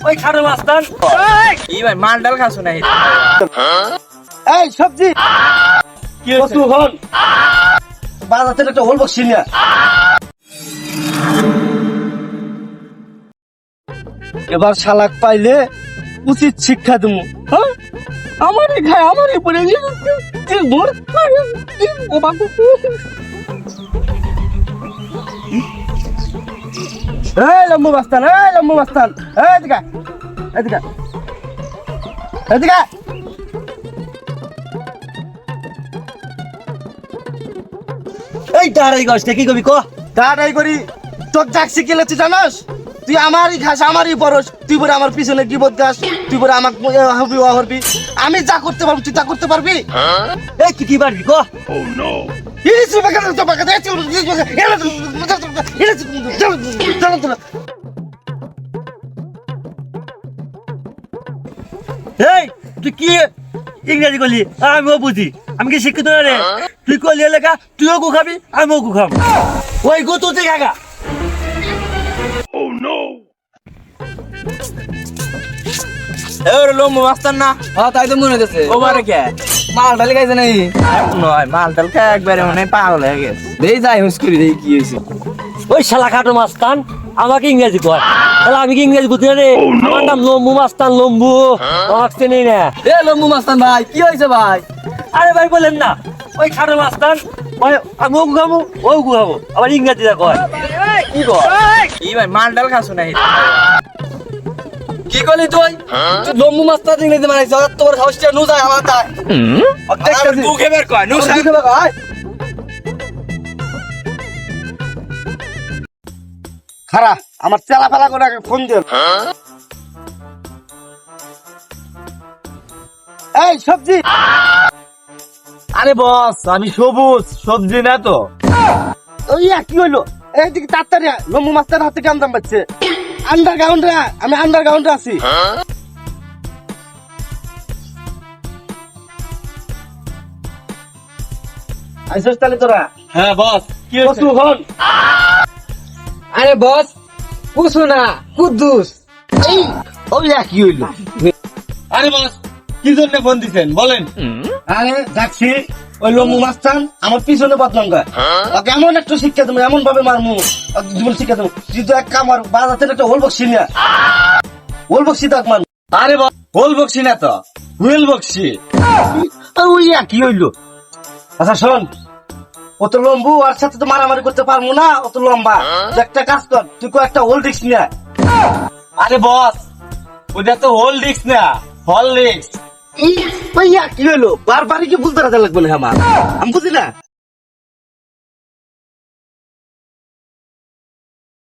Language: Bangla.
ওই খাটো মাস্তান কি ভাই মাল ডাল খাসো না এই সবজি কি হচ্ছে হন বাজার থেকে একটা হোল বক্সি নিয়ে এবার শালাক পাইলে উচিত শিক্ষা দেবো। হ্যাঁ আমারই খায় আমারই পড়ে লম্বু বাস্তান লম্বু বাস্তান এদিকে এদিকে এদিকে এই তাড়াই গছটা কি কবি ক তাড়াতাড়ি করি তোর যাক শিখে তুই জানাস তুই আমারই খাস আমারই পরস তুই পরে আমার পিছনে কি বোধ গাছ তুই পরে আমাকে হবি ও হবি আমি যা করতে পারবো তুই তা করতে পারবি এই তুই কি পারবি ক এই তুই কি ইংরেজি করলি আমিও বুঝি আমি কি শিক্ষিত না রে তুই করলি লেখা তুইও গু খাবি আমিও গু খাবো ওই গু তুই খাগা লম্বু মাস্তান না তাই তো মনে হচ্ছে ওবারে কে মাল ডালি খাইছে নাই নয় মাল টাল খেয়ে একবারে মানে পাগল হয়ে গেছে দেই যাই হুস করি দেই কি হয়েছে ওই শালা খাটো মাস্তান আমাকে ইংরেজি কয় তাহলে আমি কি ইংরেজি বুঝি না রে আমার নাম লম্বু মাস্তান লম্বু আমাকে নেই না এ লম্বু মাস্তান ভাই কি হয়েছে ভাই আরে ভাই বলেন না ওই খাটো মাস্তান আমি ও খাবো ও খাবো আবার ইংরেজিটা কয় কি কর কি ভাই মাল ডাল খাসো না কি করলি তুই তুই লম্বু মাস্তান ইংরেজি মারাইছ তোর হাউসটা নু যায় আমার তাই গু খেবার কয় নো খারা আমার চেলা ফেলা করে ফোন দিও এই সবজি আরে বস আমি সবুজ সবজি না তো ওই কি হইলো এইদিকে তাড়াতাড়ি লম্বু মাস্টার হাতে কাম দাম পাচ্ছে আন্ডারগ্রাউন্ডে আমি আন্ডারগ্রাউন্ডে আছি আইসস তাহলে তোরা হ্যাঁ বস কি কসু হন আরে বস কুসু না কুদ্দুস এই ওই কি হইলো আরে বস কি জন্য ফোন দিছেন বলেন আরে যাচ্ছি ওই লম্বু মাস্তান আমার পিছনে বদনাম গায় ওকে এমন একটা শিক্ষা দেবো এমন ভাবে মারমু জীবন শিক্ষা দেবো তুই তো এক কামার বাজার থেকে একটা হোল বক্সি নিয়ে হোল বক্সি তাক মান আরে বস হোল বক্সি না তো হুইল বক্সি ওই কি হইলো আচ্ছা শোন ও তো লম্বু আর সাথে তো মারামারি করতে পারবো না ও তো লম্বা তুই একটা কাজ কর তুই একটা হোল ডিস্ক নিয়ে আরে বস ওটা তো হোল ডিস্ক না হল ডিস্ক কি হইলো বারবারই কি বুঝতে রাখা লাগবে না আমার আমি বুঝি না